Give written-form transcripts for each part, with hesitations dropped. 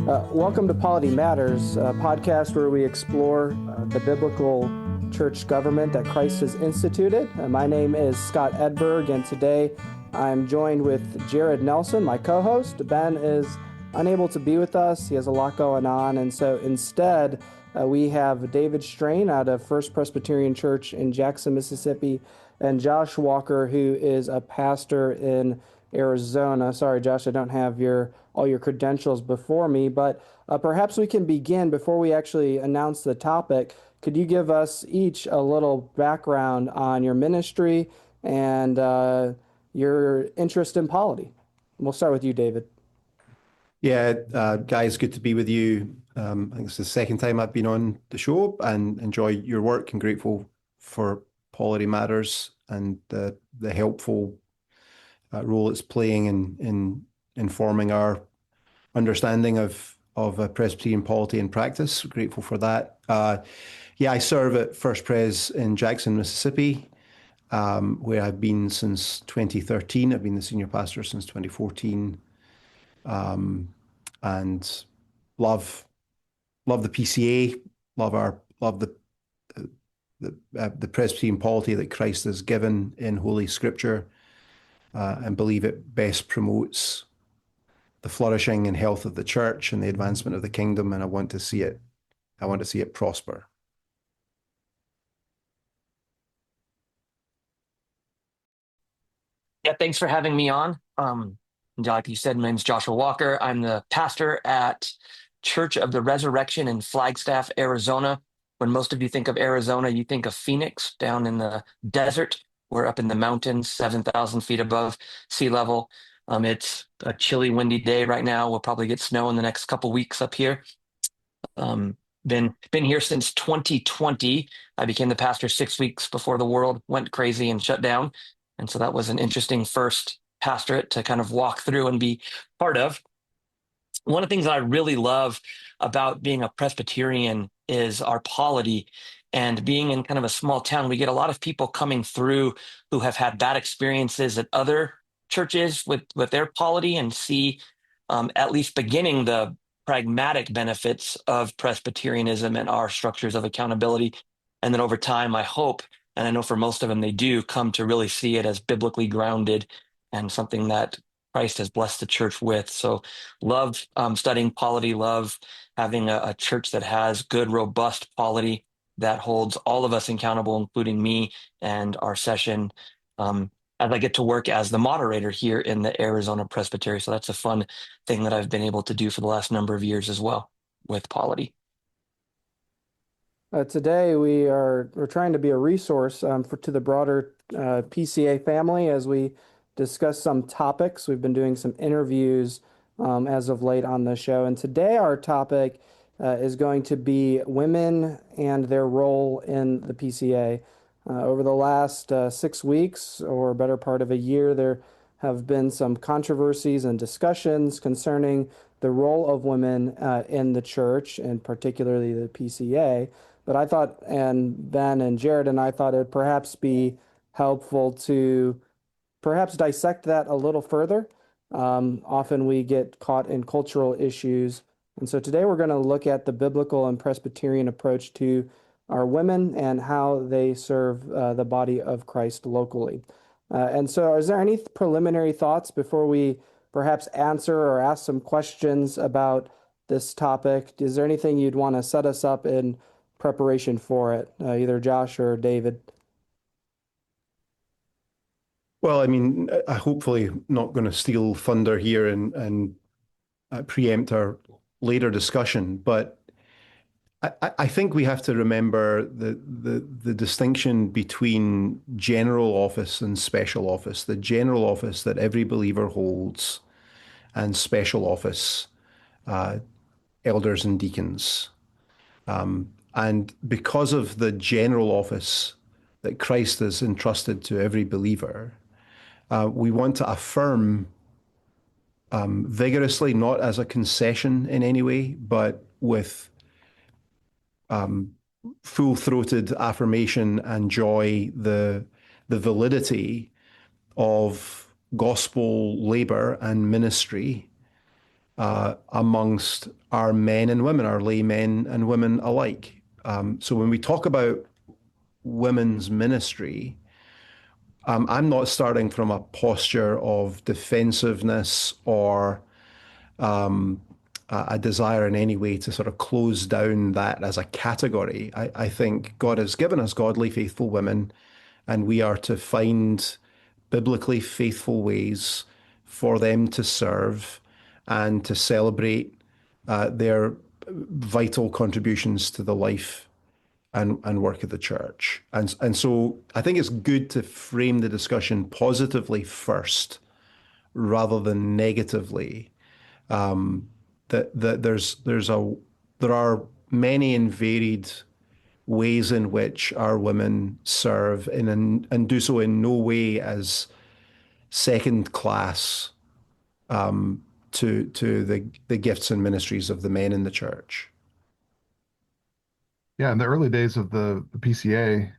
Welcome to Polity Matters, a podcast where we explore the biblical church government that Christ has instituted. My name is Scott Edberg, and today I'm joined with Jared Nelson, my co-host. Ben is unable to be with us. He has a lot going on, and so instead we have David Strain out of First Presbyterian Church in Jackson, Mississippi, and Josh Walker, who is a pastor in Arizona. Sorry, Josh, I don't have all your credentials before me, but perhaps we can begin before we actually announce the topic. Could you give us each a little background on your ministry and your interest in polity? We'll start with you, David. Yeah, guys, good to be with you. I think it's the second time I've been on the show and enjoy your work and grateful for Polity Matters and the helpful role it's playing in informing our understanding of Presbyterian polity and practice. Grateful for that. I serve at First Pres in Jackson, Mississippi, where I've been since 2013. I've been the senior pastor since 2014, and love the PCA, love the Presbyterian polity that Christ has given in Holy Scripture, and believe it best promotes the flourishing and health of the church and the advancement of the kingdom, and I want to see it prosper. Yeah, thanks for having me on. Like you said, my name's Joshua Walker. I'm the pastor at Church of the Resurrection in Flagstaff, Arizona. When most of you think of Arizona, you think of Phoenix down in the desert. We're up in the mountains, 7,000 feet above sea level. It's a chilly, windy day right now. We'll probably get snow in the next couple weeks up here. Been here since 2020. I became the pastor 6 weeks before the world went crazy and shut down. And so that was an interesting first pastorate to kind of walk through and be part of. One of the things that I really love about being a Presbyterian is our polity. And being in kind of a small town, we get a lot of people coming through who have had bad experiences at other churches with their polity and see at least beginning the pragmatic benefits of Presbyterianism and our structures of accountability. And then over time, I hope, and I know for most of them, they do come to really see it as biblically grounded and something that Christ has blessed the church with. So love studying polity, love having a church that has good, robust polity that holds all of us accountable, including me and our session, as I get to work as the moderator here in the Arizona Presbytery. So that's a fun thing that I've been able to do for the last number of years as well with polity. Today we're trying to be a resource to the broader PCA family as we discuss some topics. We've been doing some interviews as of late on the show, and today our topic is going to be women and their role in the PCA. Over the last 6 weeks, or better part of a year, there have been some controversies and discussions concerning the role of women in the church, and particularly the PCA. But I thought, and Ben and Jared and I thought it'd perhaps be helpful to perhaps dissect that a little further. Often we get caught in cultural issues. And so today we're going to look at the biblical and Presbyterian approach to our women and how they serve the body of Christ locally. And so is there any preliminary thoughts before we perhaps answer or ask some questions about this topic? Is there anything you'd want to set us up in preparation for it, either Josh or David? Well, I mean, I hopefully not going to steal thunder here and preempt our later discussion, but I think we have to remember the distinction between general office and special office. The general office that every believer holds, and special office, elders and deacons. And because of the general office that Christ has entrusted to every believer, we want to affirm vigorously, not as a concession in any way, but with full-throated affirmation and joy, the validity of gospel labor and ministry amongst our men and women, our lay men and women alike. So when we talk about women's ministry, I'm not starting from a posture of defensiveness or a desire in any way to sort of close down that as a category. I think God has given us godly, faithful women, and we are to find biblically faithful ways for them to serve and to celebrate their vital contributions to the life and work of the church. And so I think it's good to frame the discussion positively first rather than negatively. That there are many and varied ways in which our women serve and do so in no way as second class to the gifts and ministries of the men in the church. Yeah, in the early days of the PCA,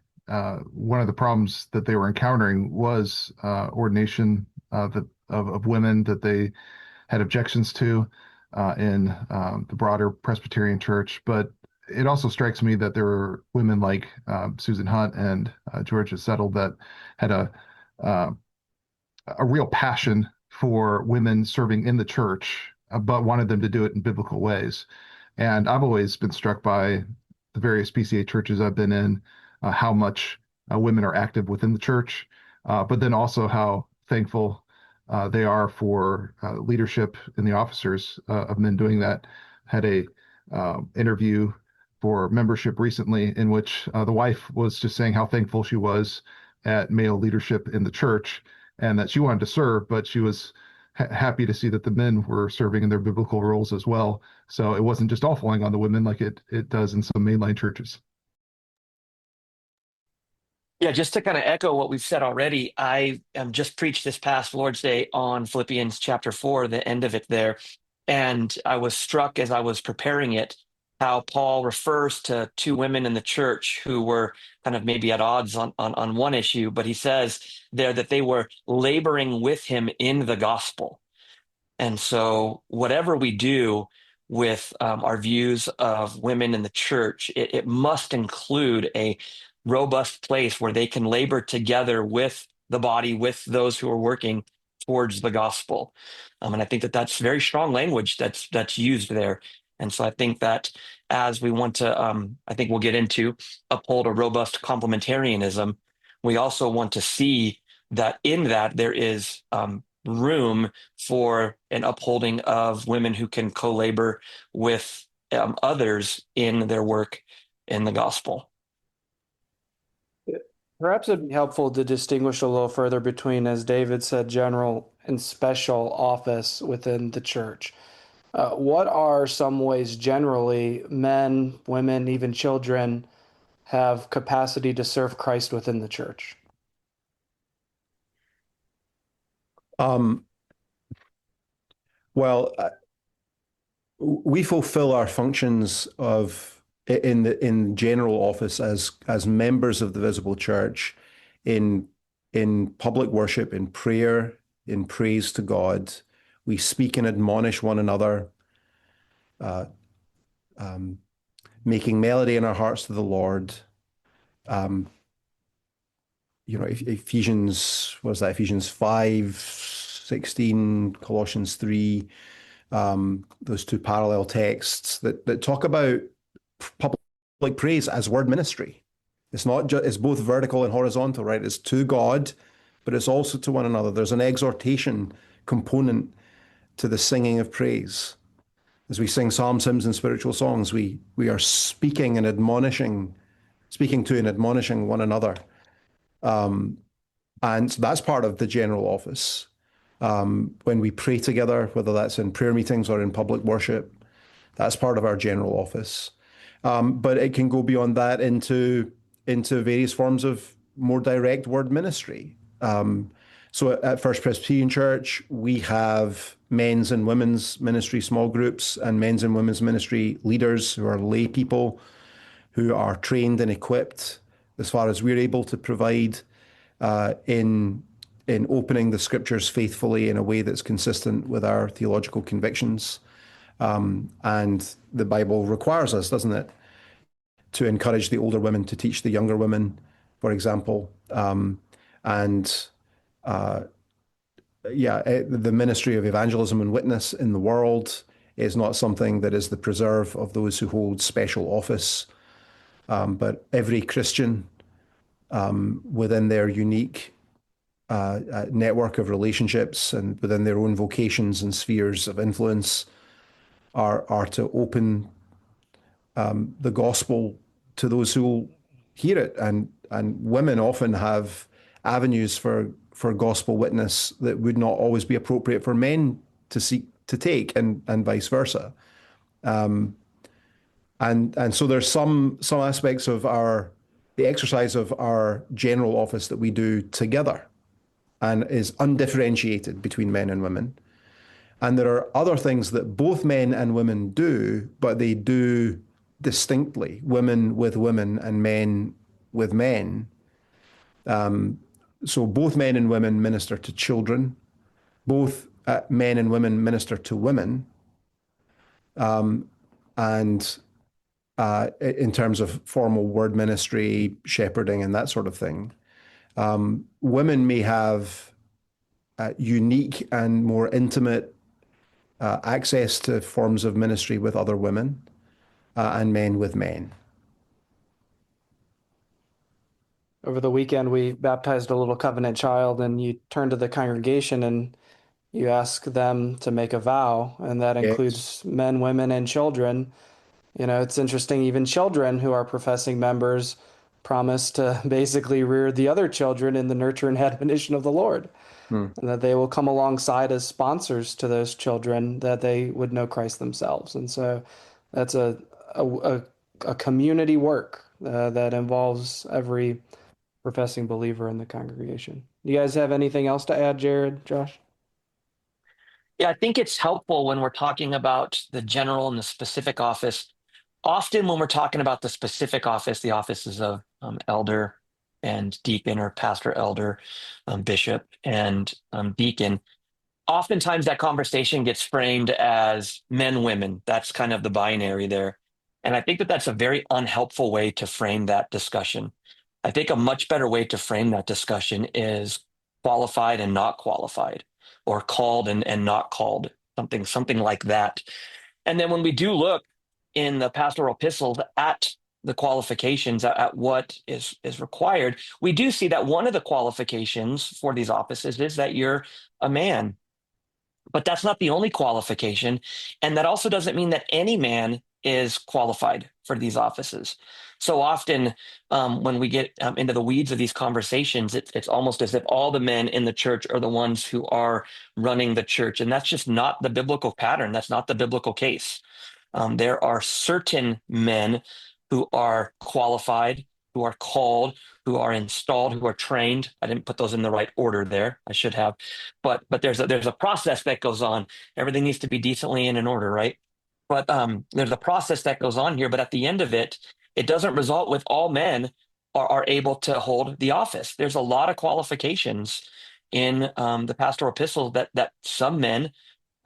one of the problems that they were encountering was ordination of women that they had objections to in the broader Presbyterian Church. But it also strikes me that there were women like Susan Hunt and Georgia Settle that had uh, a real passion for women serving in the church, but wanted them to do it in biblical ways. And I've always been struck by the various PCA churches I've been in, how much women are active within the church, but then also how thankful they are for leadership in the officers of men doing that. Had a interview for membership recently in which the wife was just saying how thankful she was at male leadership in the church and that she wanted to serve, but she was happy to see that the men were serving in their biblical roles as well. So it wasn't just all falling on the women like it does in some mainline churches. Yeah, just to kind of echo what we've said already, I just preached this past Lord's Day on Philippians chapter 4, the end of it there. And I was struck as I was preparing it, how Paul refers to two women in the church who were kind of maybe at odds on one issue, but he says there that they were laboring with him in the gospel. And so, whatever we do with our views of women in the church, it must include a robust place where they can labor together with the body, with those who are working towards the gospel. And I think that that's very strong language that's used there. And so, I think that as we want to, I think we'll get into uphold a robust complementarianism, we also want to see that in that there is room for an upholding of women who can co-labor with others in their work in the gospel. Perhaps it'd be helpful to distinguish a little further between, as David said, general and special office within the church. What are some ways generally men, women, even children have capacity to serve Christ within the church? Um, well, we fulfill our functions in general office as members of the visible church in public worship, in prayer, in praise to God. We speak and admonish one another, uh, um, making melody in our hearts to the Lord. Um, Ephesians, was that Ephesians 5:16, Colossians 3, those two parallel texts that talk about public praise as word ministry. It's not just, it's both vertical and horizontal, right? It's to God, but it's also to one another. There's an exhortation component to the singing of praise. As we sing psalms, hymns, and spiritual songs, we are speaking and admonishing, speaking to and admonishing one another. And that's part of the general office. When we pray together, whether that's in prayer meetings or in public worship, that's part of our general office. But it can go beyond that into various forms of more direct word ministry. So at First Presbyterian Church, we have men's and women's ministry small groups and men's and women's ministry leaders who are lay people who are trained and equipped as far as we're able to provide in opening the scriptures faithfully in a way that's consistent with our theological convictions. And the Bible requires us, doesn't it, to encourage the older women to teach the younger women, for example. And yeah, the ministry of evangelism and witness in the world is not something that is the preserve of those who hold special office, but every Christian within their unique network of relationships and within their own vocations and spheres of influence are to open the gospel to those who will hear it. And women often have avenues for gospel witness that would not always be appropriate for men to seek to take, and vice versa. And so there's some aspects of the exercise of our general office that we do together and is undifferentiated between men and women. And there are other things that both men and women do, but they do distinctly, women with women and men with men. So both men and women minister to children, both men and women minister to women, and in terms of formal word ministry, shepherding, and that sort of thing. Women may have unique and more intimate access to forms of ministry with other women, and men with men. Over the weekend, we baptized a little covenant child, and you turn to the congregation and you ask them to make a vow, and that Yes. includes men, women, and children. You know, it's interesting, even children who are professing members promise to basically rear the other children in the nurture and admonition of the Lord, Hmm. and that they will come alongside as sponsors to those children, that they would know Christ themselves. And so that's a community work that involves every professing believer in the congregation. Do you guys have anything else to add, Jared, Josh? Yeah, I think it's helpful when we're talking about the general and the specific office. Often, when we're talking about the specific office, the offices of elder and deacon, or pastor, elder, bishop, and deacon, oftentimes that conversation gets framed as men, women. That's kind of the binary there. And I think that that's a very unhelpful way to frame that discussion. I think a much better way to frame that discussion is qualified and not qualified, or called and not called, something like that. And then when we do look in the pastoral epistles at the qualifications, at what is required, we do see that one of the qualifications for these offices is that you're a man. But that's not the only qualification. And that also doesn't mean that any man is qualified for these offices. So often, when we get into the weeds of these conversations, it's almost as if all the men in the church are the ones who are running the church. And that's just not the biblical pattern. That's not the biblical case. There are certain men who are qualified, who are called, who are installed, who are trained. I didn't put those in the right order there. I should have, but there's a process that goes on. Everything needs to be decently in order, right? But there's a process that goes on here. But at the end of it, it doesn't result with all men are able to hold the office. There's a lot of qualifications in the pastoral epistle that some men,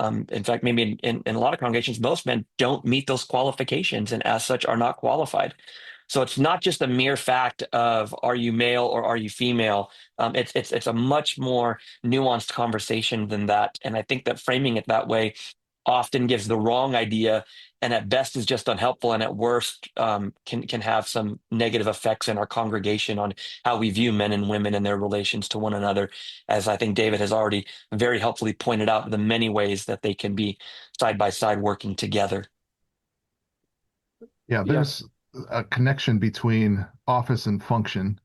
in fact, maybe in a lot of congregations, most men don't meet those qualifications, and as such are not qualified. So it's not just a mere fact of are you male or are you female. It's a much more nuanced conversation than that, and I think that framing it that way often gives the wrong idea, and at best is just unhelpful, and at worst can have some negative effects in our congregation on how we view men and women and their relations to one another. As I think David has already very helpfully pointed out, the many ways that they can be side by side working together. Yeah, Yeah. there's a connection between office and function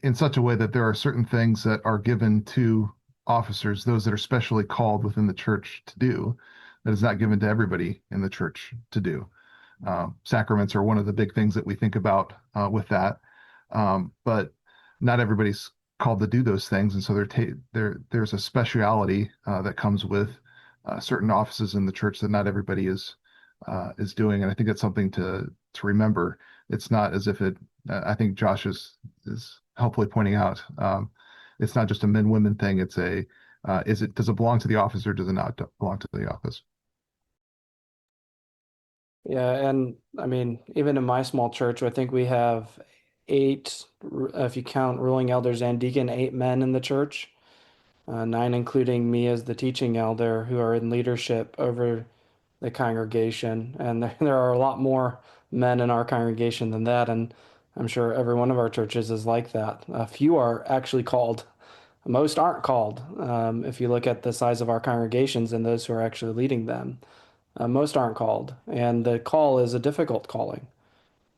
in such a way that there are certain things that are given to officers, those that are specially called within the church to do, that is not given to everybody in the church to do. Sacraments are one of the big things that we think about with that, but not everybody's called to do those things, and so there's a speciality that comes with certain offices in the church that not everybody is doing, and I think that's something to remember. It's not as if it. I think Josh is helpfully pointing out. It's not just a men-women thing. It's does it belong to the office or does it not belong to the office? Yeah, and I mean, even in my small church, I think we have eight, if you count ruling elders and deacon, 8 men in the church, nine including me as the teaching elder, who are in leadership over the congregation. And there are a lot more men in our congregation than that, and I'm sure every one of our churches is like that. A few are actually called. Most aren't called. If you look at the size of our congregations and those who are actually leading them. Most aren't called, and the call is a difficult calling.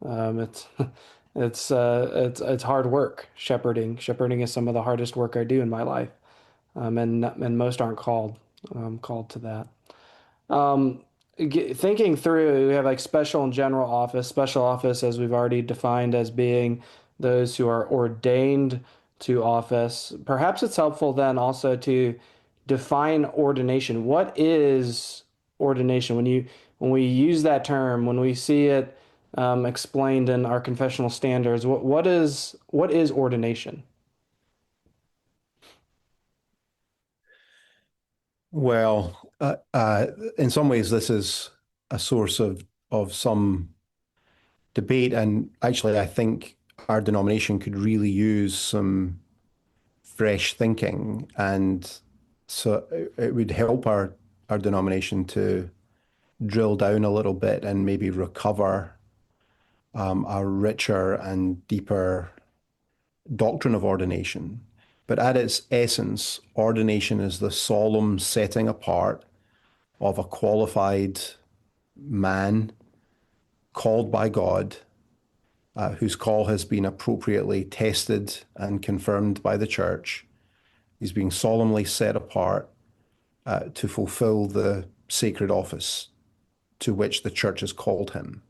It's it's hard work shepherding. Shepherding is some of the hardest work I do in my life, and most aren't called to that. Um, Thinking through, we have like special and general office. Special office, as we've already defined as being those who are ordained to office. Perhaps it's helpful then also to define ordination. What is ordination? When we use that term, when we see it explained in our confessional standards, what is ordination? Well, in some ways, this is a source of some debate, and actually, I think our denomination could really use some fresh thinking, and so it would help our denomination to drill down a little bit and maybe recover a richer and deeper doctrine of ordination. But at its essence, ordination is the solemn setting apart of a qualified man called by God, whose call has been appropriately tested and confirmed by the church. He's being solemnly set apart to fulfill the sacred office to which the church has called him.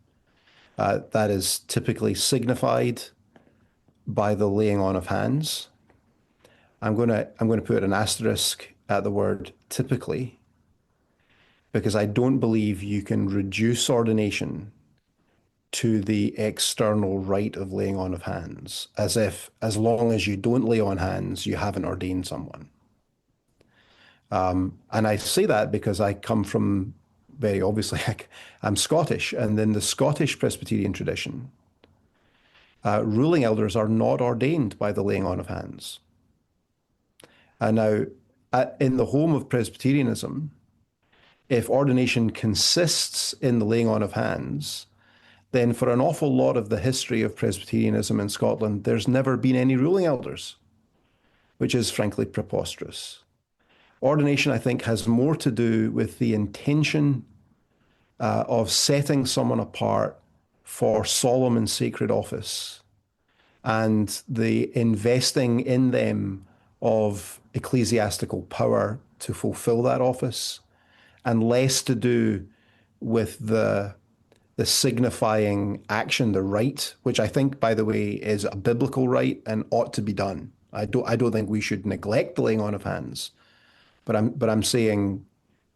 That is typically signified by the laying on of hands. I'm going to put an asterisk at the word typically, because I don't believe you can reduce ordination to the external rite of laying on of hands, as if as long as you don't lay on hands, you haven't ordained someone. And I say that because I come from, very obviously, I'm Scottish, and in the Scottish Presbyterian tradition, ruling elders are not ordained by the laying on of hands. And now, in the home of Presbyterianism, if ordination consists in the laying on of hands, then for an awful lot of the history of Presbyterianism in Scotland, there's never been any ruling elders, which is frankly preposterous. Ordination, I think, has more to do with the intention of setting someone apart for solemn and sacred office and the investing in them of ecclesiastical power to fulfill that office, and less to do with the signifying action, the rite, which I think, by the way, is a biblical rite and ought to be done. I don't think we should neglect the laying on of hands, but I'm saying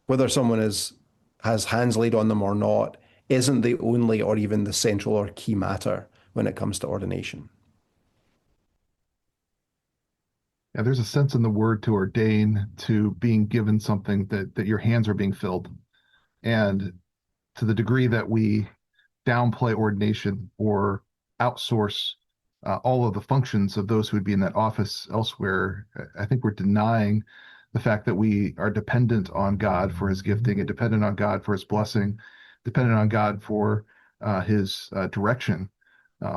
whether someone has hands laid on them or not isn't the only or even the central or key matter when it comes to ordination. Yeah, there's a sense in the word to ordain to being given something that your hands are being filled. And to the degree that we downplay ordination or outsource all of the functions of those who would be in that office elsewhere, I think we're denying the fact that we are dependent on God for his gifting and dependent on God for his blessing, dependent on God for his direction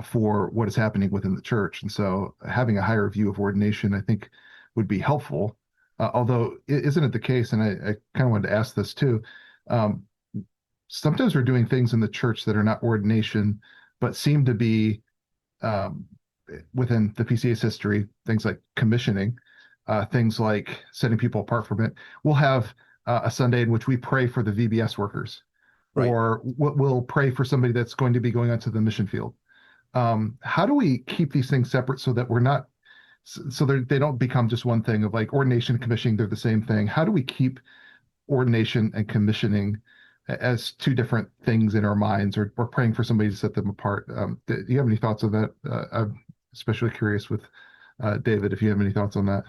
for what is happening within the church. And so having a higher view of ordination, I think, would be helpful. Although, isn't it the case, and I kind of wanted to ask this too, um, sometimes we're doing things in the church that are not ordination, but seem to be within the PCA's history, things like commissioning, things like setting people apart from it. We'll have a Sunday in which we pray for the VBS workers, Right. or we'll pray for somebody that's going to be going onto the mission field. How do we keep these things separate so that we're not, so they don't become just one thing of like ordination and commissioning, they're the same thing? How do we keep ordination and commissioning as two different things in our minds, or praying for somebody to set them apart? Do you have any thoughts on that? I'm especially curious with David, if you have any thoughts on that.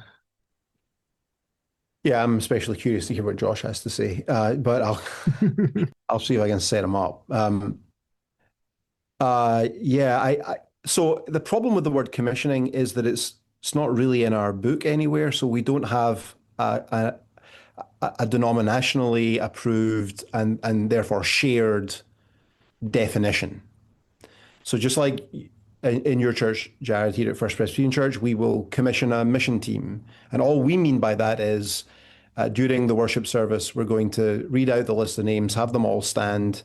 Yeah, I'm especially curious to hear what Josh has to say, but I'll see if I can set him up. Yeah, so the problem with the word commissioning is that it's not really in our book anywhere, so we don't have a denominationally approved and therefore shared definition. So just like in your church, Jared, here at First Presbyterian Church, we will commission a mission team. And all we mean by that is during the worship service, we're going to read out the list of names, have them all stand.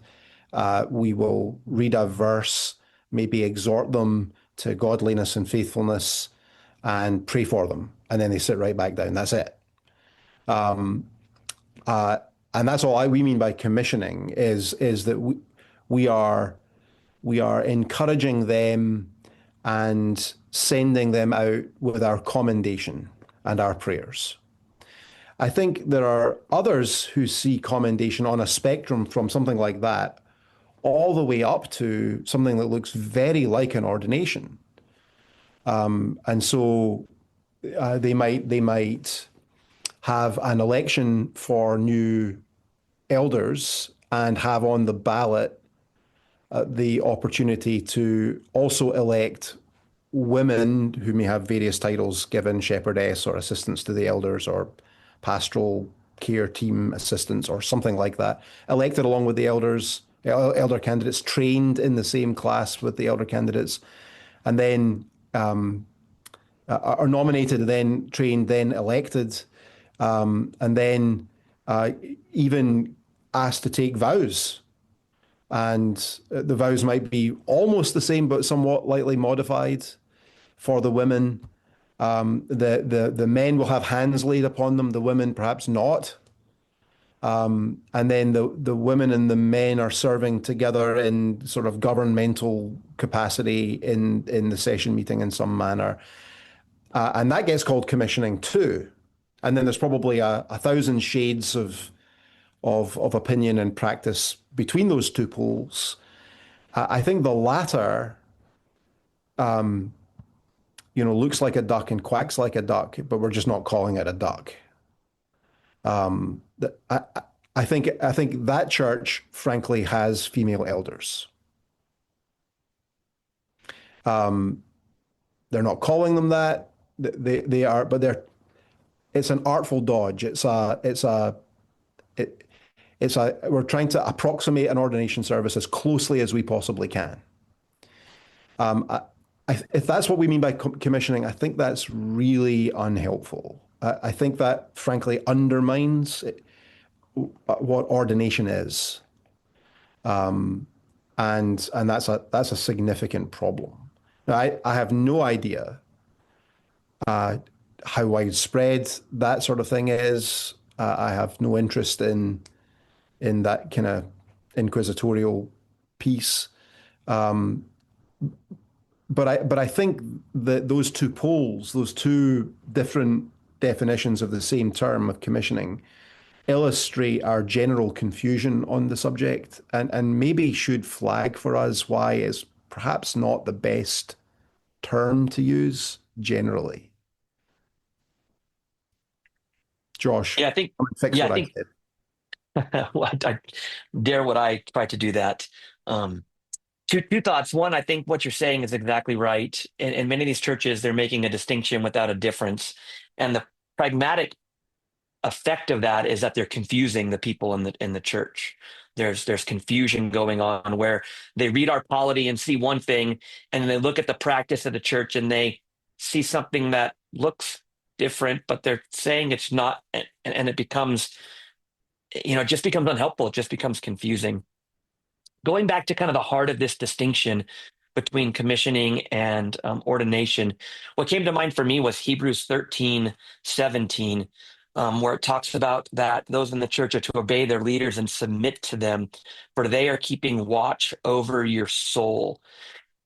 We will read a verse, maybe exhort them to godliness and faithfulness, and pray for them. And then they sit right back down. That's it. Uh, and that's all we mean by commissioning is that we are encouraging them and sending them out with our commendation and our prayers. I think there are others who see commendation on a spectrum from something like that all the way up to something that looks very like an ordination. And so they might have an election for new elders and have on the ballot the opportunity to also elect women who may have various titles given, shepherdess or assistants to the elders or pastoral care team assistants or something like that, elected along with the elder candidates, trained in the same class with the elder candidates, and then are nominated, then trained, then elected, and then even asked to take vows. And the vows might be almost the same, but somewhat lightly modified for the women. The men will have hands laid upon them, the women perhaps not. And then the women and the men are serving together in sort of governmental capacity in the session meeting in some manner. And that gets called commissioning too. And then there's probably a thousand shades of opinion and practice between those two poles. I think the latter, looks like a duck and quacks like a duck, but we're just not calling it a duck. I think that church, frankly, has female elders. They're not calling them that. They are, but it's an artful dodge. We're trying to approximate an ordination service as closely as we possibly can. If that's what we mean by commissioning, I think that's really unhelpful. I think that, frankly, undermines what ordination is, and that's a significant problem. Now, I have no idea how widespread that sort of thing is. I have no interest in that kind of inquisitorial piece. But I think that those two poles, those two different definitions of the same term of commissioning, illustrate our general confusion on the subject and maybe should flag for us why it's perhaps not the best term to use generally. Josh, Yeah, I think. fix Yeah, what I I think. said. Well, I dare what I try to do that. Um, two thoughts. One, I think what you're saying is exactly right. In many of these churches, they're making a distinction without a difference, and the pragmatic effect of that is that they're confusing the people in the church. There's confusion going on where they read our polity and see one thing, and then they look at the practice of the church and they see something that looks different, but they're saying it's not, and it becomes, it just becomes unhelpful. It just becomes confusing. Going back to kind of the heart of this distinction between commissioning and ordination, what came to mind for me was Hebrews 13:17, where it talks about that those in the church are to obey their leaders and submit to them, for they are keeping watch over your soul.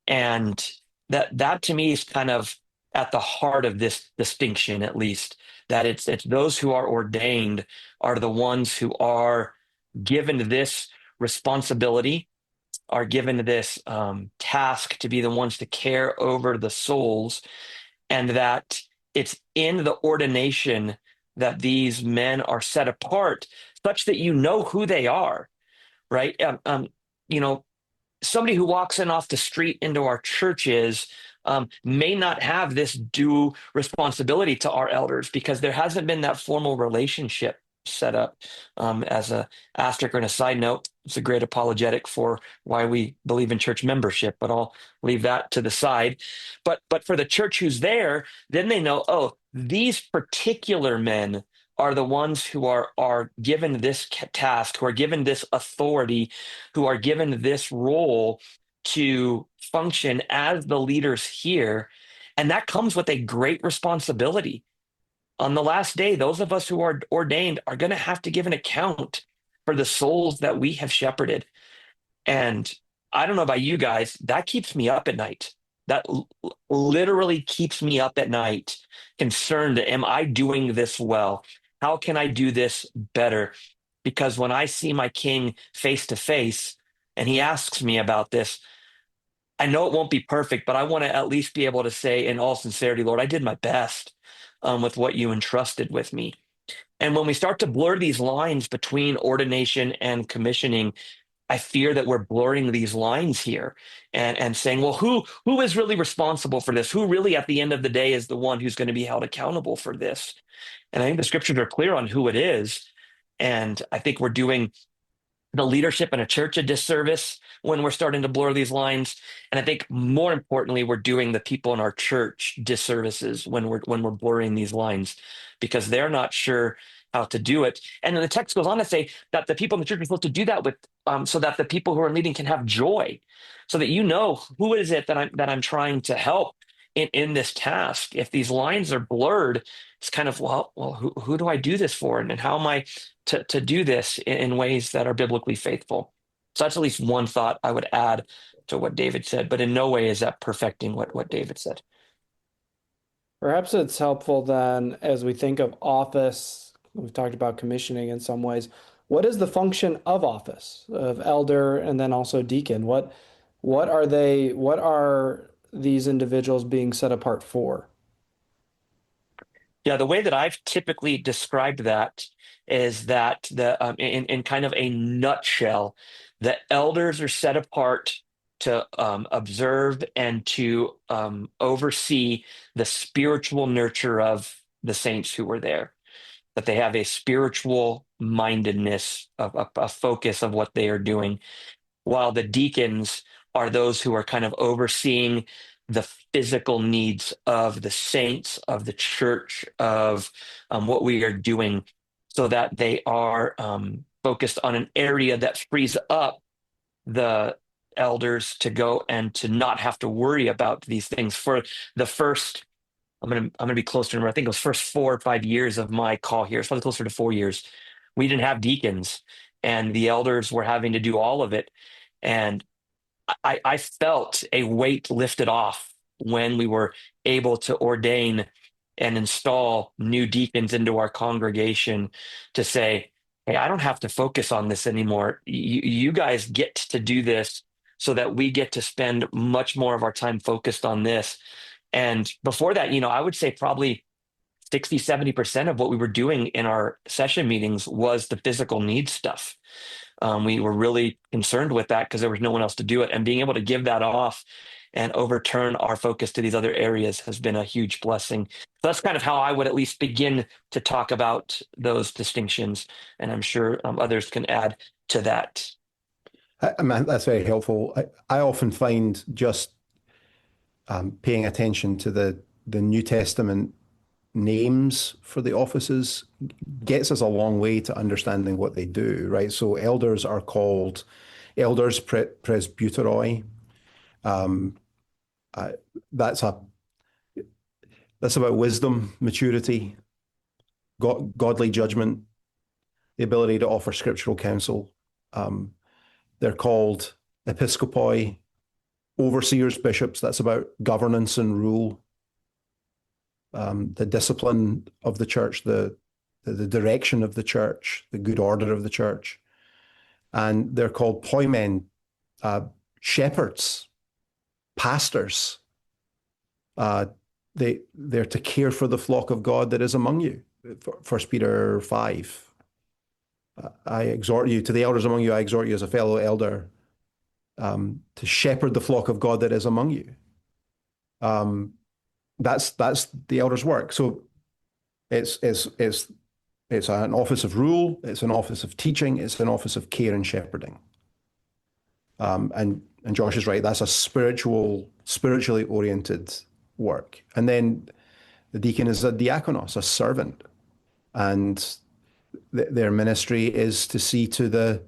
And that to me is kind of at the heart of this distinction, at least, that it's those who are ordained are the ones who are given this responsibility, are given this task to be the ones to care over the souls, and that it's in the ordination that these men are set apart such that you know who they are, right? You know, somebody who walks in off the street into our churches may not have this due responsibility to our elders because there hasn't been that formal relationship set up. As a asterisk and a side note, it's a great apologetic for why we believe in church membership, but I'll leave that to the side. But for the church who's there, then they know, oh, these particular men are the ones who are given this task, who are given this authority, who are given this role to function as the leaders here. And that comes with a great responsibility. On the last day, those of us who are ordained are going to have to give an account for the souls that we have shepherded. And I don't know about you guys, that keeps me up at night. That literally keeps me up at night, concerned, am I doing this well? How can I do this better? Because when I see my king face to face and he asks me about this, I know it won't be perfect, but I want to at least be able to say in all sincerity, Lord, I did my best with what you entrusted with me. And when we start to blur these lines between ordination and commissioning, I fear that we're blurring these lines here and saying, well, who is really responsible for this? Who really, at the end of the day, is the one who's going to be held accountable for this? And I think the scriptures are clear on who it is. And I think we're doing the leadership in a church a disservice when we're starting to blur these lines. And I think more importantly, we're doing the people in our church disservices when we're blurring these lines because they're not sure how to do it. And then the text goes on to say that the people in the church are supposed to do that with so that the people who are leading can have joy, so that you know who is it that I'm trying to help in this task. If these lines are blurred, it's kind of well who do I do this for, and how am I to do this in ways that are biblically faithful? So that's at least one thought I would add to what David said, but in no way is that perfecting what David said. Perhaps it's helpful then as we think of office, we've talked about commissioning in some ways. What is the function of office, of elder and then also deacon? What are they, what are these individuals being set apart for? Yeah, the way that I've typically described that is that in kind of a nutshell, the elders are set apart to observe and to oversee the spiritual nurture of the saints who were there. That they have a spiritual mindedness, a focus of what they are doing, while the deacons are those who are kind of overseeing the physical needs of the saints, of the church, of what we are doing, so that they are focused on an area that frees up the elders to go and to not have to worry about these things. For the first, I'm gonna be close to remember, I think it was first 4 or 5 years of my call here, it's probably closer to 4 years. We didn't have deacons, and the elders were having to do all of it. And I felt a weight lifted off when we were able to ordain and install new deacons into our congregation to say, hey, I don't have to focus on this anymore. You guys get to do this so that we get to spend much more of our time focused on this. And before that, I would say probably 60-70% of what we were doing in our session meetings was the physical needs stuff. We were really concerned with that because there was no one else to do it. And being able to give that off and overturn our focus to these other areas has been a huge blessing. So that's kind of how I would at least begin to talk about those distinctions. And I'm sure others can add to that. I mean, that's very helpful. I often find just paying attention to the New Testament names for the offices gets us a long way to understanding what they do, right? So elders are called elders presbyteroi. That's about wisdom, maturity, godly judgment, the ability to offer scriptural counsel. They're called episcopoi, overseers, bishops. That's about governance and rule. The discipline of the church, the direction of the church, the good order of the church. And they're called poimen, shepherds, pastors. They're to care for the flock of God that is among you. First Peter 5. I exhort you, to the elders among you, I exhort you as a fellow elder, to shepherd the flock of God that is among you. That's the elder's work. So it's an office of rule, it's an office of teaching, it's an office of care and shepherding. And Josh is right, that's a spiritually oriented work. And then the deacon is a diakonos, a servant, and their ministry is to see to the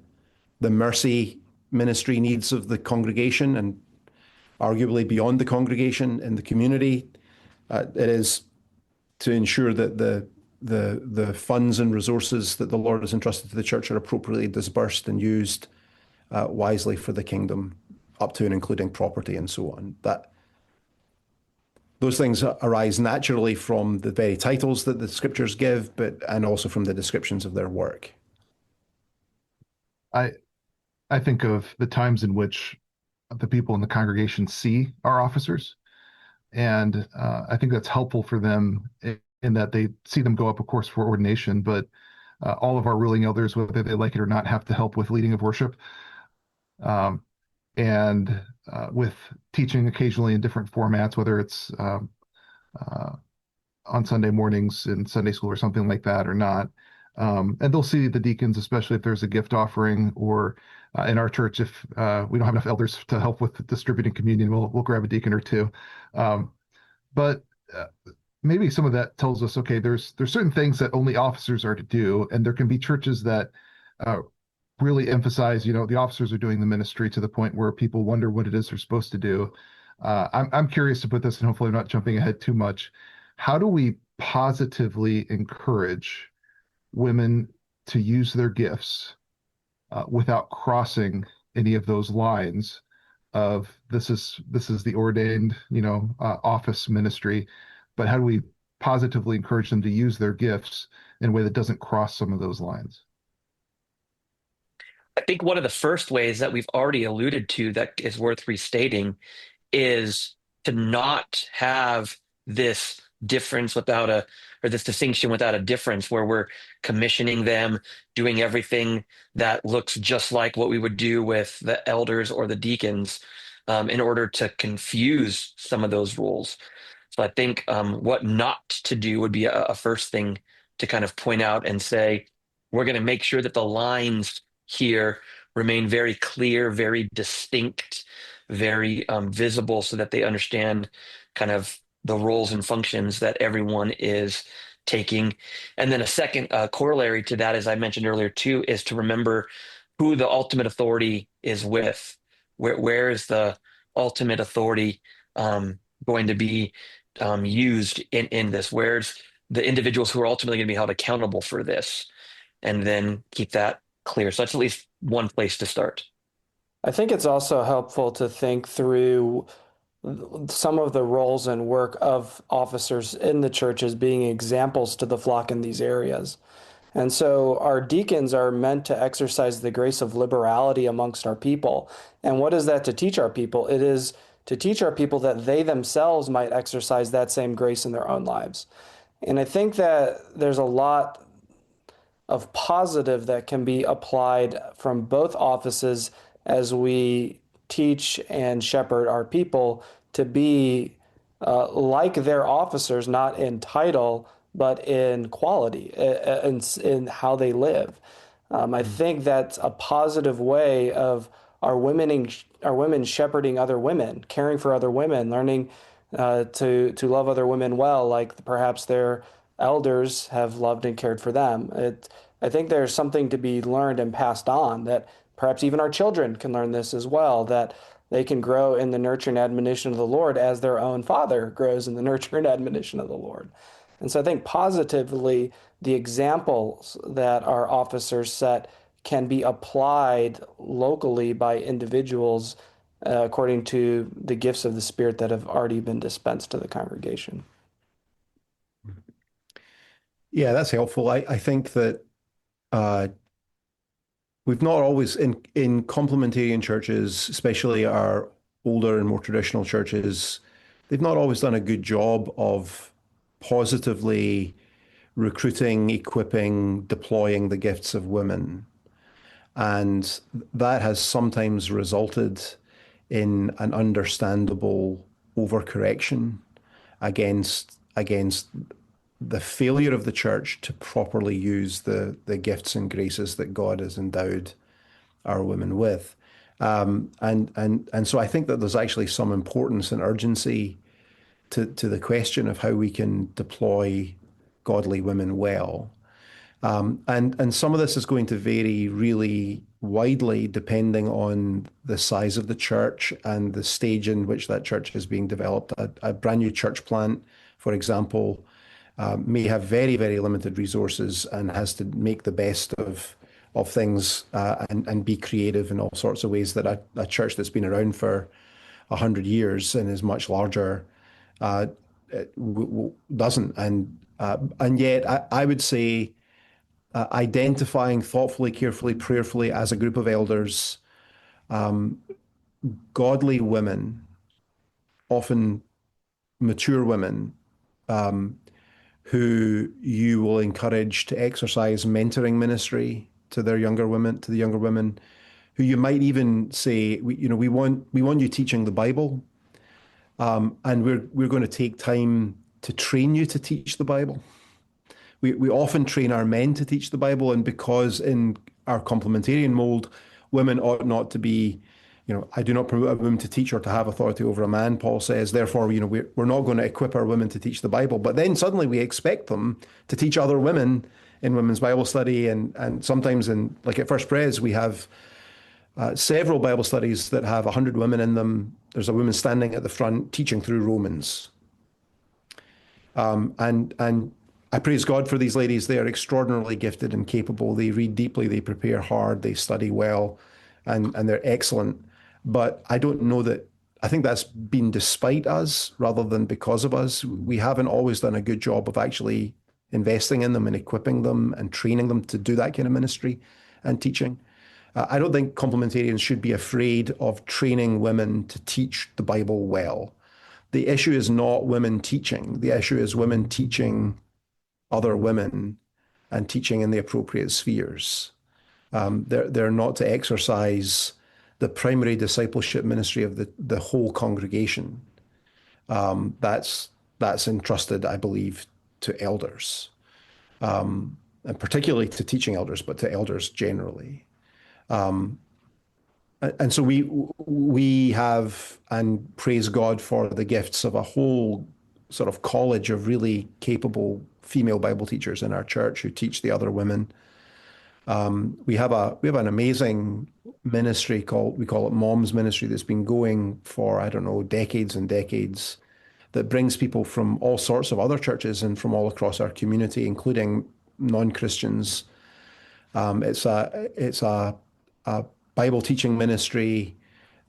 mercy ministry needs of the congregation and arguably beyond the congregation in the community. It is to ensure that the funds and resources that the Lord has entrusted to the church are appropriately dispersed and used wisely for the kingdom, up to and including property and so on. Those things arise naturally from the very titles that the scriptures give, and also from the descriptions of their work. I think of the times in which the people in the congregation see our officers, and I think that's helpful for them in that they see them go up, of course, for ordination, but all of our ruling elders, whether they like it or not, have to help with leading of worship, and with teaching occasionally in different formats, whether it's on Sunday mornings in Sunday school or something like that or not. And they'll see the deacons, especially if there's a gift offering, or in our church, if we don't have enough elders to help with distributing communion, we'll grab a deacon or two. But maybe some of that tells us, okay, there's certain things that only officers are to do, and there can be churches that really emphasize, the officers are doing the ministry to the point where people wonder what it is they're supposed to do. I'm curious to put this, and hopefully I'm not jumping ahead too much. How do we positively encourage women to use their gifts without crossing any of those lines of this is the ordained, office ministry, but how do we positively encourage them to use their gifts in a way that doesn't cross some of those lines? I think one of the first ways that we've already alluded to that is worth restating is to not have this difference or this distinction without a difference, where we're commissioning them, doing everything that looks just like what we would do with the elders or the deacons, in order to confuse some of those rules. So I think what not to do would be a first thing to kind of point out and say, we're going to make sure that the lines here remain very clear, very distinct, very visible, so that they understand kind of the roles and functions that everyone is taking. And then a second corollary to that, as I mentioned earlier too, is to remember who the ultimate authority is with. Where is the ultimate authority going to be used in this? Where's the individuals who are ultimately going to be held accountable for this? And then keep that clear. So that's at least one place to start. I think it's also helpful to think through some of the roles and work of officers in the church as being examples to the flock in these areas. And so our deacons are meant to exercise the grace of liberality amongst our people. And what is that to teach our people? It is to teach our people that they themselves might exercise that same grace in their own lives. And I think that there's a lot of positive that can be applied from both offices as we teach and shepherd our people to be like their officers, not in title, but in quality, in how they live. I think that's a positive way of our women shepherding other women, caring for other women, learning to love other women well, like perhaps their elders have loved and cared for them. I think there's something to be learned and passed on, that perhaps even our children can learn this as well, that they can grow in the nurture and admonition of the Lord as their own father grows in the nurture and admonition of the Lord. And so I think positively, the examples that our officers set can be applied locally by individuals according to the gifts of the Spirit that have already been dispensed to the congregation. Yeah, that's helpful. I think that we've not always, in complementarian churches, especially our older and more traditional churches, they've not always done a good job of positively recruiting, equipping, deploying the gifts of women. And that has sometimes resulted in an understandable overcorrection against the failure of the church to properly use the gifts and graces that God has endowed our women with. And so I think that there's actually some importance and urgency to the question of how we can deploy godly women well. And some of this is going to vary really widely depending on the size of the church and the stage in which that church is being developed. A brand new church plant, for example, may have very, very limited resources and has to make the best of things and be creative in all sorts of ways that a church that's been around for 100 years and is much larger doesn't. And yet I would say identifying thoughtfully, carefully, prayerfully as a group of elders, godly women, often mature women, who you will encourage to exercise mentoring ministry to their younger women, to the younger women, who you might even say, we want you teaching the Bible, and we're going to take time to train you to teach the Bible. We often train our men to teach the Bible, and because in our complementarian mold, women ought not to be, I do not promote a woman to teach or to have authority over a man, Paul says. Therefore, we're not going to equip our women to teach the Bible. But then suddenly we expect them to teach other women in women's Bible study. And sometimes like at First Pres, we have several Bible studies that have 100 women in them. There's a woman standing at the front teaching through Romans. And I praise God for these ladies. They are extraordinarily gifted and capable. They read deeply, they prepare hard, they study well, and they're excellent. But I don't know that, I think that's been despite us rather than because of us. We haven't always done a good job of actually investing in them and equipping them and training them to do that kind of ministry and teaching. I don't think complementarians should be afraid of training women to teach the Bible well. The issue is not women teaching. The issue is women teaching other women and teaching in the appropriate spheres. They're not to exercise the primary discipleship ministry of the whole congregation. That's entrusted, I believe, to elders, and particularly to teaching elders, but to elders generally. And so we have, and praise God for the gifts of a whole sort of college of really capable female Bible teachers in our church who teach the other women. We have an amazing ministry we call it Mom's Ministry, that's been going for, I don't know, decades and decades, that brings people from all sorts of other churches and from all across our community, including non-Christians. It's a Bible teaching ministry.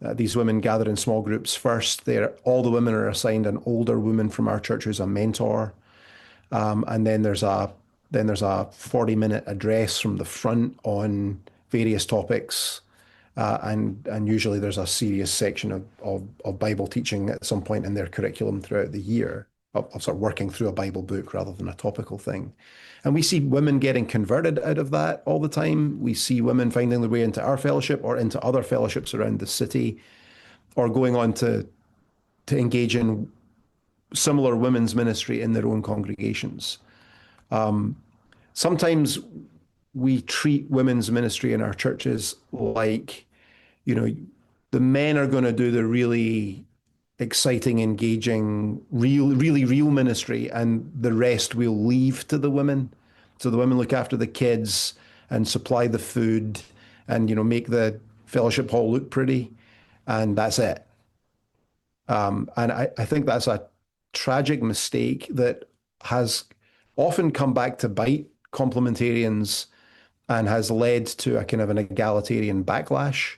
These women gather in small groups first. All the women are assigned an older woman from our church who's a mentor. And then there's a 40-minute address from the front on various topics. And usually there's a serious section of Bible teaching at some point in their curriculum throughout the year, of sort of working through a Bible book rather than a topical thing. And we see women getting converted out of that all the time. We see women finding their way into our fellowship or into other fellowships around the city, or going on to engage in similar women's ministry in their own congregations. Sometimes we treat women's ministry in our churches like, the men are going to do the really exciting, engaging, really real ministry, and the rest we'll leave to the women. So the women look after the kids and supply the food and, make the fellowship hall look pretty, and that's it. And I think that's a tragic mistake that has often come back to bite complementarians and has led to a kind of an egalitarian backlash.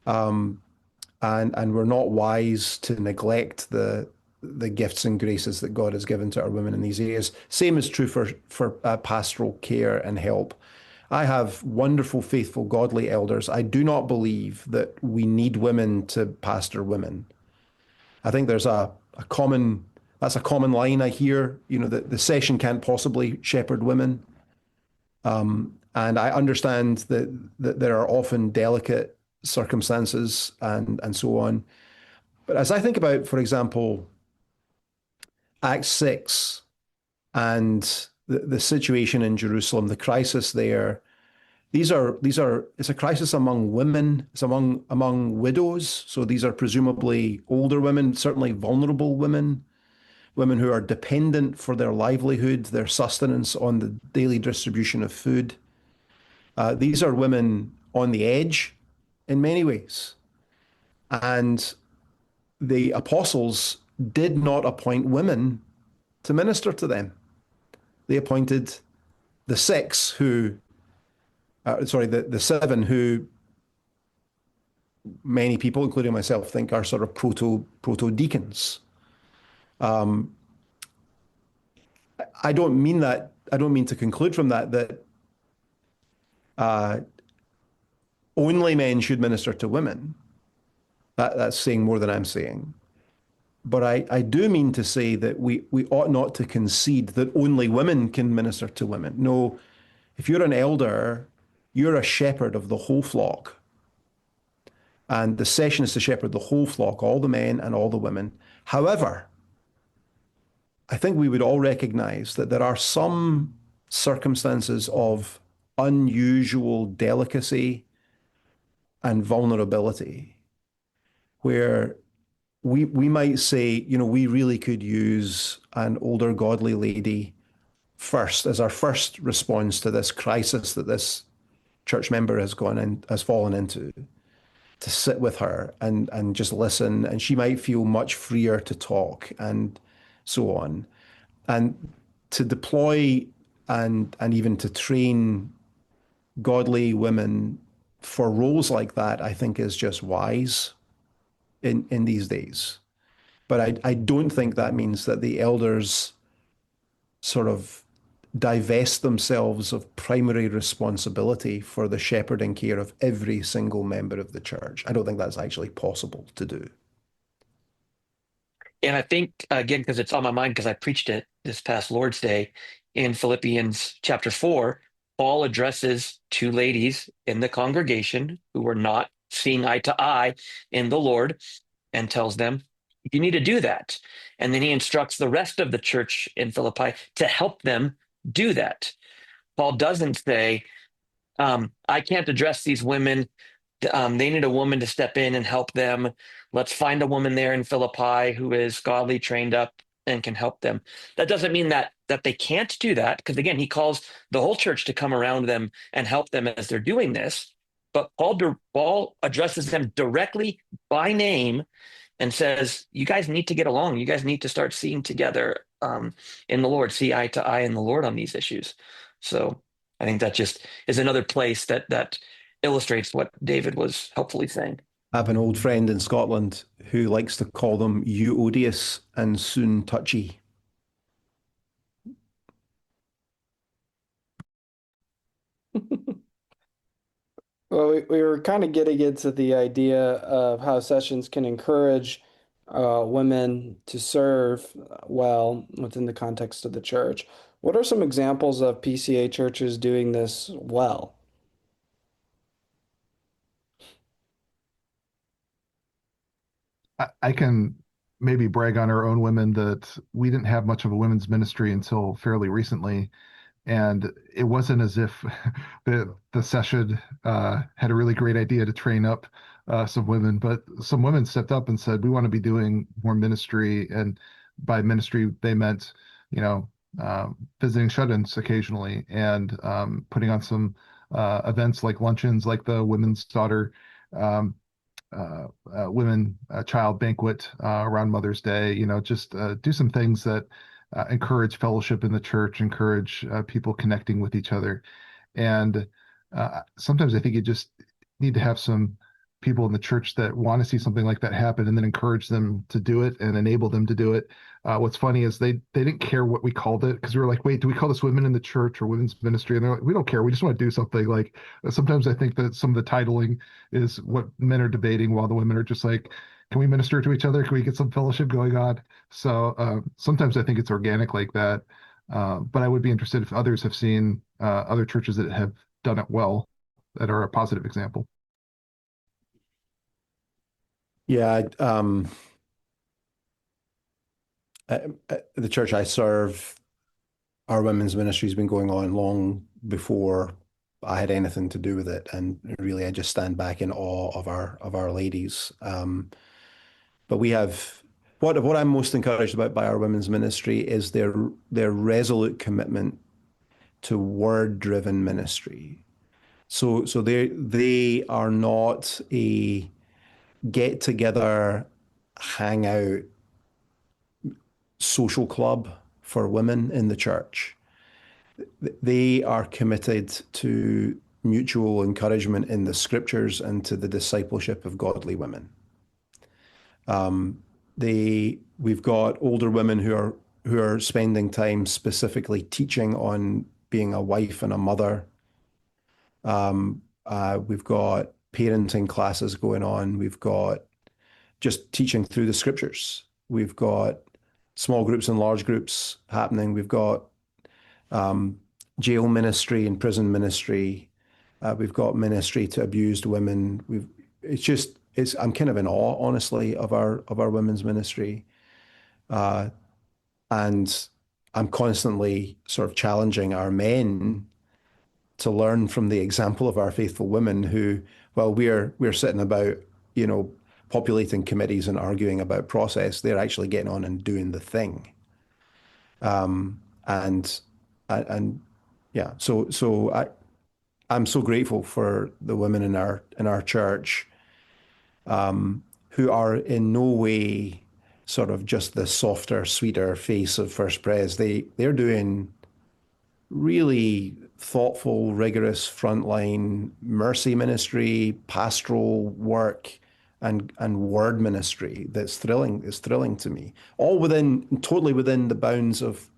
And we're not wise to neglect the gifts and graces that God has given to our women in these areas. Same is true for pastoral care and help. I have wonderful, faithful, godly elders. I do not believe that we need women to pastor women. I think there's that's That's a common line I hear, that the session can't possibly shepherd women. And I understand that there are often delicate circumstances and so on. But as I think about, for example, Acts 6 and the situation in Jerusalem, the crisis there, it's a crisis among women, it's among widows. So these are presumably older women, certainly vulnerable women, women who are dependent for their livelihood, their sustenance on the daily distribution of food. These are women on the edge in many ways. And the apostles did not appoint women to minister to them. They appointed the six who, the seven who many people, including myself, think are sort of proto deacons. I don't mean to conclude from that only men should minister to women. That's saying more than I'm saying. But I do mean to say that we ought not to concede that only women can minister to women. No, if you're an elder, you're a shepherd of the whole flock. And the session is to shepherd the whole flock, all the men and all the women. However, I think we would all recognize that there are some circumstances of unusual delicacy and vulnerability where we might say, we really could use an older godly lady first as our first response to this crisis that this church member has fallen into, to sit with her and just listen. And she might feel much freer to talk and so on. And to deploy and even to train godly women for roles like that, I think is just wise in these days. But I don't think that means that the elders sort of divest themselves of primary responsibility for the shepherding care of every single member of the church. I don't think that's actually possible to do. And I think, again, because it's on my mind, because I preached it this past Lord's Day in Philippians chapter 4, Paul addresses two ladies in the congregation who were not seeing eye to eye in the Lord and tells them, you need to do that. And then he instructs the rest of the church in Philippi to help them do that. Paul doesn't say, I can't address these women. They need a woman to step in and help them. Let's find a woman there in Philippi who is godly, trained up, and can help them. That doesn't mean that they can't do that, because again, he calls the whole church to come around them and help them as they're doing this. But Paul addresses them directly by name and says, you guys need to get along. You guys need to start seeing together in the Lord, see eye to eye in the Lord on these issues. So I think that just is another place that illustrates what David was helpfully saying. I have an old friend in Scotland who likes to call them Euodious and Soon Touchy. Well, we were kind of getting into the idea of how sessions can encourage women to serve well within the context of the church. What are some examples of PCA churches doing this well? I can maybe brag on our own women that we didn't have much of a women's ministry until fairly recently. And it wasn't as if the session had a really great idea to train up some women, but some women stepped up and said, we want to be doing more ministry. And by ministry, they meant, visiting shut-ins occasionally and putting on some events like luncheons, like the Women's Daughter women child banquet around Mother's Day, just do some things that encourage fellowship in the church, encourage people connecting with each other. And sometimes I think you just need to have some people in the church that want to see something like that happen and then encourage them to do it and enable them to do it. What's funny is they didn't care what we called it, because we were like, wait, do we call this women in the church or women's ministry? And they're like, we don't care. We just want to do something. Like sometimes I think that some of the titling is what men are debating while the women are just like, can we minister to each other? Can we get some fellowship going on? So sometimes I think it's organic like that. But I would be interested if others have seen other churches that have done it well, that are a positive example. Yeah, the church I serve, our women's ministry has been going on long before I had anything to do with it, and really, I just stand back in awe of our ladies. But we have what I'm most encouraged about by our women's ministry is their resolute commitment to word-driven ministry. So they are not a get together, hang out social club for women in the church. They are committed to mutual encouragement in the scriptures and to the discipleship of godly women. We've got older women who are spending time specifically teaching on being a wife and a mother. We've got parenting classes going on. We've got just teaching through the scriptures. We've got small groups and large groups happening. We've got jail ministry and prison ministry. We've got ministry to abused women. I'm kind of in awe, honestly, of our women's ministry, and I'm constantly sort of challenging our men to learn from the example of our faithful women who, while we're sitting about, populating committees and arguing about process, they're actually getting on and doing the thing. And yeah, so I'm so grateful for the women in our church, who are in no way sort of just the softer, sweeter face of First Pres. They're doing really thoughtful, rigorous frontline mercy ministry, pastoral work, and word ministry that's thrilling. Is thrilling to me. All totally within the bounds of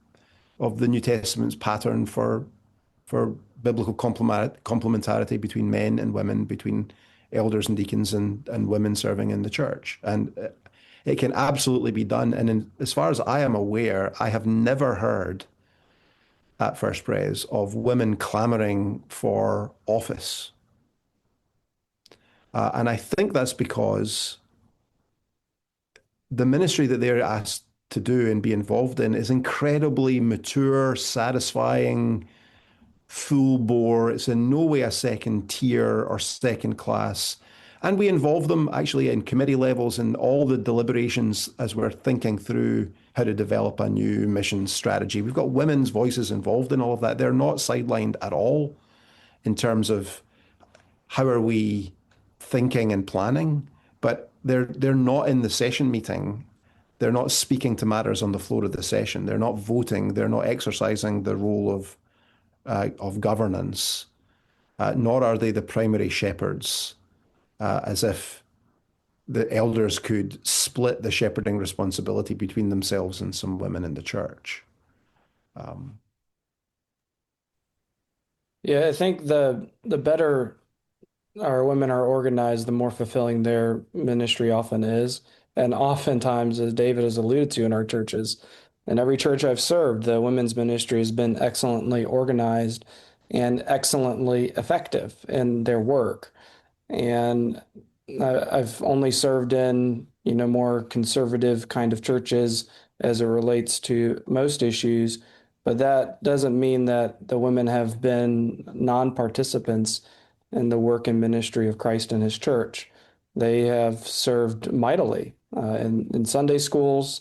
the New Testament's pattern for biblical complementarity between men and women, between elders and deacons and women serving in the church. And it can absolutely be done. And as far as I am aware, I have never heard at First Pres of women clamoring for office. And I think that's because the ministry that they're asked to do and be involved in is incredibly mature, satisfying, full bore. It's in no way a second tier or second class. And we involve them actually in committee levels and all the deliberations as we're thinking through how to develop a new mission strategy. We've got women's voices involved in all of that. They're not sidelined at all in terms of how are we thinking and planning, but they're not in the session meeting. They're not speaking to matters on the floor of the session. They're not voting. They're not exercising the role of governance, nor are they the primary shepherds, as if the elders could split the shepherding responsibility between themselves and some women in the church. Yeah, I think the better our women are organized, the more fulfilling their ministry often is. And oftentimes, as David has alluded to in our churches, in every church I've served, the women's ministry has been excellently organized and excellently effective in their work. And I've only served in, more conservative kind of churches as it relates to most issues, but that doesn't mean that the women have been non-participants in the work and ministry of Christ and his church. They have served mightily in Sunday schools.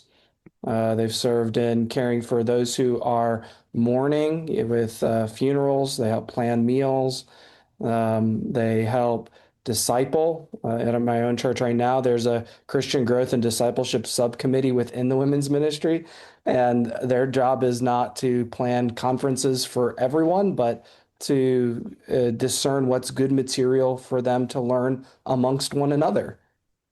They've served in caring for those who are mourning with funerals. They help plan meals. They help disciple. At my own church right now, there's a Christian growth and discipleship subcommittee within the women's ministry. And their job is not to plan conferences for everyone, but to discern what's good material for them to learn amongst one another.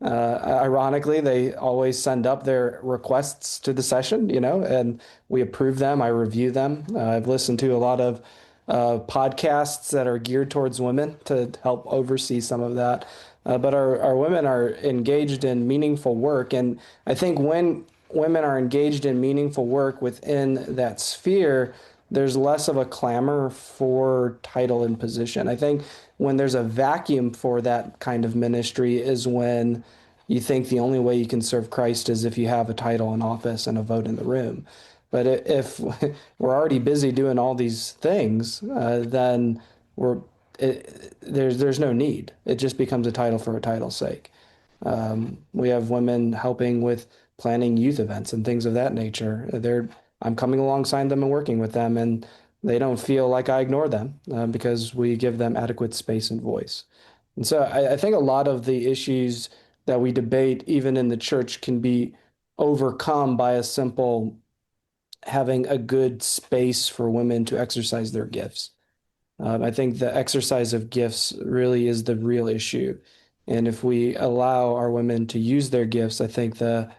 Ironically, they always send up their requests to the session, and we approve them. I review them. I've listened to a lot of podcasts that are geared towards women to help oversee some of that. But our women are engaged in meaningful work. And I think when women are engaged in meaningful work within that sphere, there's less of a clamor for title and position. I think when there's a vacuum for that kind of ministry is when you think the only way you can serve Christ is if you have a title and office and a vote in the room. But if we're already busy doing all these things, then there's no need. It just becomes a title for a title's sake. We have women helping with planning youth events and things of that nature. I'm coming alongside them and working with them, and they don't feel like I ignore them because we give them adequate space and voice. And so I think a lot of the issues that we debate, even in the church, can be overcome by a simple having a good space for women to exercise their gifts. I think the exercise of gifts really is the real issue. And if we allow our women to use their gifts, I think the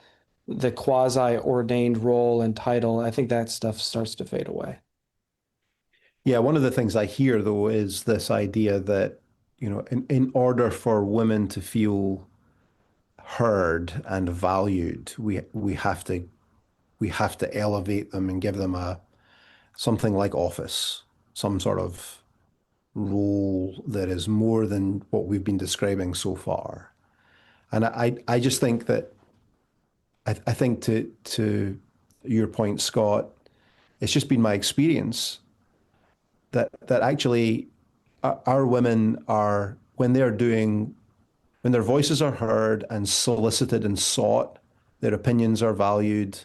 quasi-ordained role and title, I think that stuff starts to fade away. Yeah, one of the things I hear though is this idea that, in order for women to feel heard and valued, we have to elevate them and give them a something like office, some sort of role that is more than what we've been describing so far. And I just think that I think to your point, Scott, it's just been my experience that actually our women are when their voices are heard and solicited and sought, their opinions are valued,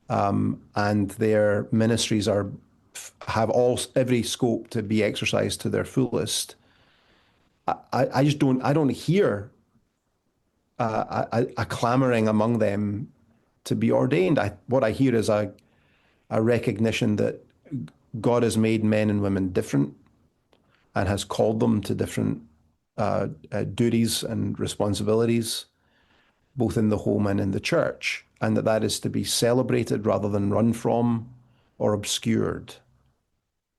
and their ministries have every scope to be exercised to their fullest. I just don't hear a clamoring among them to be ordained. What I hear is a recognition that God has made men and women different and has called them to different duties and responsibilities, both in the home and in the church, and that is to be celebrated rather than run from or obscured.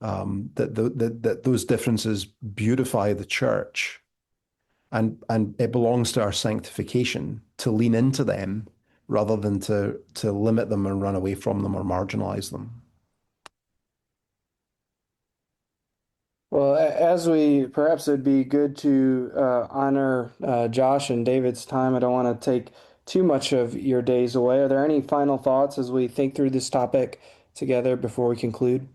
That those differences beautify the church, and it belongs to our sanctification to lean into them rather than to limit them and run away from them or marginalize them. Well, as we perhaps it'd be good to honor Josh and David's time. I don't want to take too much of your days away. Are there any final thoughts as we think through this topic together before we conclude?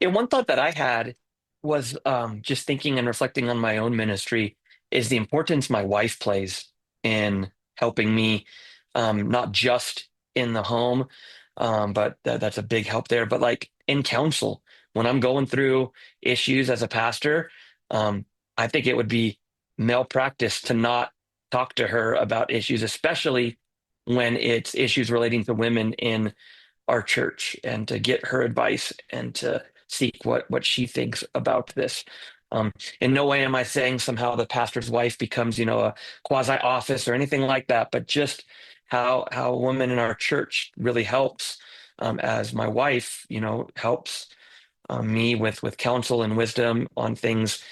And one thought that I had was just thinking and reflecting on my own ministry is the importance my wife plays in helping me, not just in the home, but that's a big help there, but like in counsel. When I'm going through issues as a pastor, um, I think it would be malpractice to not talk to her about issues, especially when it's issues relating to women in our church, and to get her advice and to seek what she thinks about this. In no way am I saying somehow the pastor's wife becomes, a quasi office or anything like that, but just how a woman in our church really helps, as my wife, helps me with counsel and wisdom on things,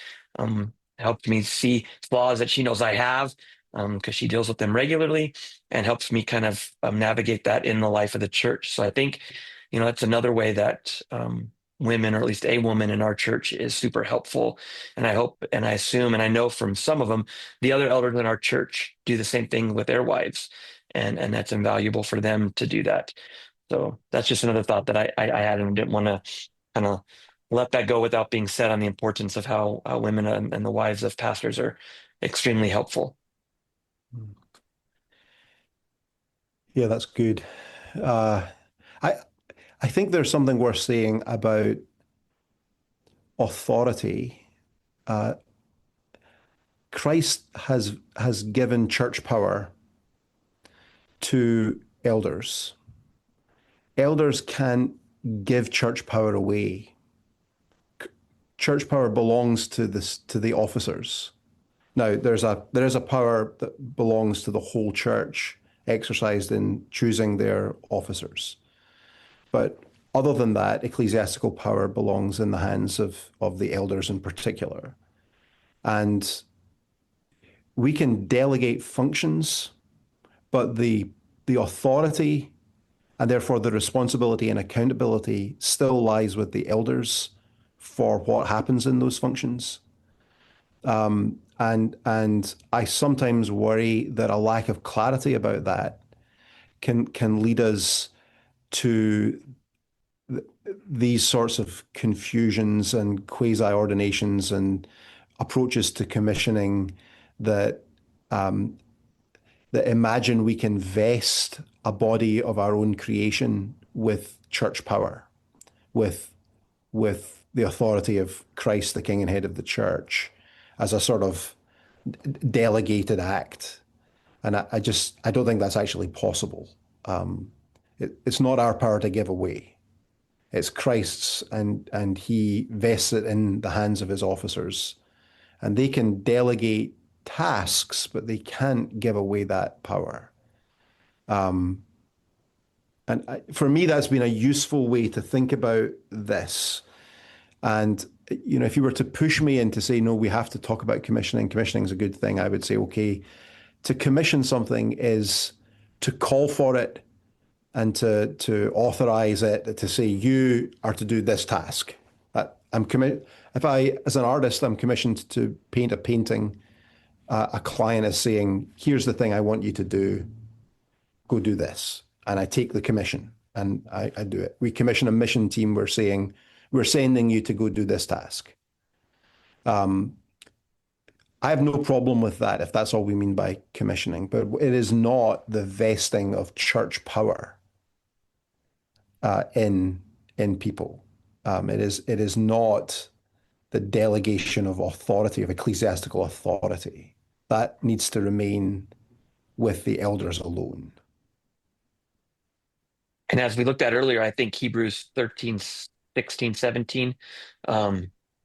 helped me see flaws that she knows I have, because she deals with them regularly, and helps me kind of navigate that in the life of the church. So I think, that's another way that women, or at least a woman in our church, is super helpful. And I hope and I assume and I know from some of them, the other elders in our church do the same thing with their wives, and that's invaluable for them to do that. So that's just another thought that I had, and didn't want to kind of let that go without being said, on the importance of how women and the wives of pastors are extremely helpful. Yeah, that's good. Uh, I I think there's something worth saying about authority. Uh, Christ has given church power to elders. Elders can't give church power away. Church power belongs to the officers. Now, there is a power that belongs to the whole church exercised in choosing their officers. But Other than that, ecclesiastical power belongs in the hands of the elders in particular. And we can delegate functions, but the authority and therefore the responsibility and accountability still lies with the elders for what happens in those functions. And I sometimes worry that a lack of clarity about that can lead us to these sorts of confusions and quasi-ordinations and approaches to commissioning that that imagine we can vest a body of our own creation with church power, with the authority of Christ, the King and Head of the Church, as a sort of delegated act. And I don't think that's actually possible. It's not our power to give away. It's Christ's, and he vests it in the hands of his officers. And they can delegate tasks, but they can't give away that power. For me, that's been a useful way to think about this. And, if you were to push me in to say, no, we have to talk about commissioning is a good thing, I would say, okay, to commission something is to call for it and to authorize it, to say, you are to do this task. If as an artist, I'm commissioned to paint a painting, a client is saying, here's the thing I want you to do, go do this. And I take the commission and I do it. We commission a mission team, we're saying, we're sending you to go do this task. I have no problem with that if that's all we mean by commissioning, but it is not the vesting of church power in people. It is not the delegation of authority, of ecclesiastical authority. That needs to remain with the elders alone. And as we looked at earlier, I think Hebrews 13, 16, 17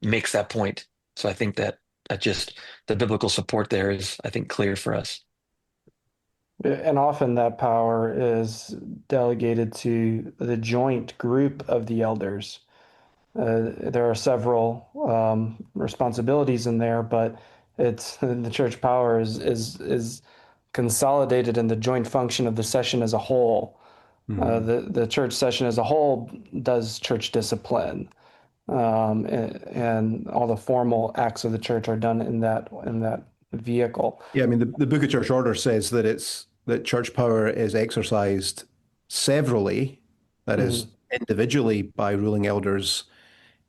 makes that point. So I think that just the biblical support there is, I think, clear for us. And often that power is delegated to the joint group of the elders. There are several responsibilities in there, but it's the church power is consolidated in the joint function of the session as a whole. The church session as a whole does church discipline, and all the formal acts of the church are done in that vehicle. Yeah, I mean, the Book of Church Order says that church power is exercised severally, that is individually by ruling elders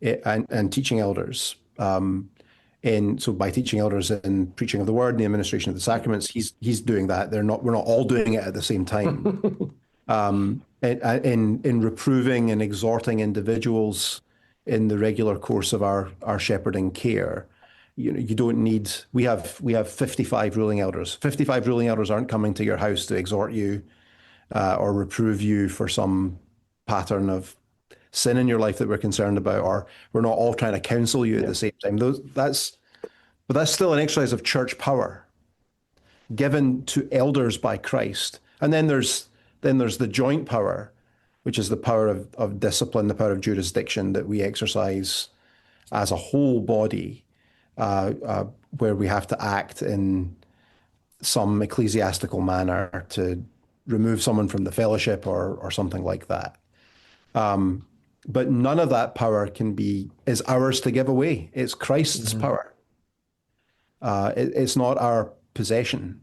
and teaching elders. So by teaching elders in preaching of the word and the administration of the sacraments, he's doing that. We're not all doing it at the same time. In reproving and exhorting individuals in the regular course of our shepherding care. You don't need, we have 55 ruling elders. 55 ruling elders aren't coming to your house to exhort you or reprove you for some pattern of sin in your life that we're concerned about, or we're not all trying to counsel you at the same time. But that's still an exercise of church power given to elders by Christ. And then there's the joint power, which is the power of discipline, the power of jurisdiction that we exercise as a whole body, where we have to act in some ecclesiastical manner to remove someone from the fellowship or something like that. But none of that power is ours to give away. It's Christ's power. It's not our possession.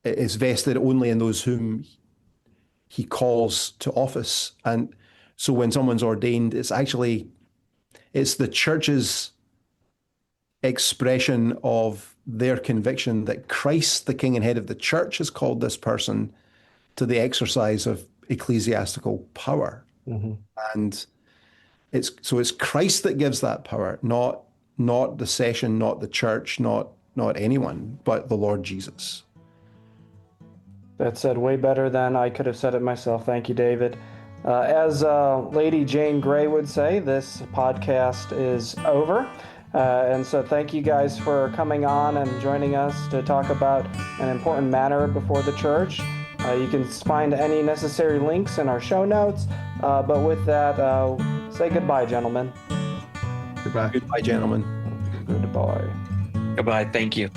It's vested only in those whom he calls to office. And so when someone's ordained, it's the church's expression of their conviction that Christ, the King and Head of the Church, has called this person to the exercise of ecclesiastical power. And it's Christ that gives that power, not the session, not the church, not anyone, but the Lord Jesus. That said way better than I could have said it myself. Thank you, David. As Lady Jane Grey would say, this podcast is over. And so thank you guys for coming on and joining us to talk about an important matter before the church. You can find any necessary links in our show notes. But with that, say goodbye, gentlemen. Goodbye. Goodbye, gentlemen. Goodbye. Goodbye. Thank you.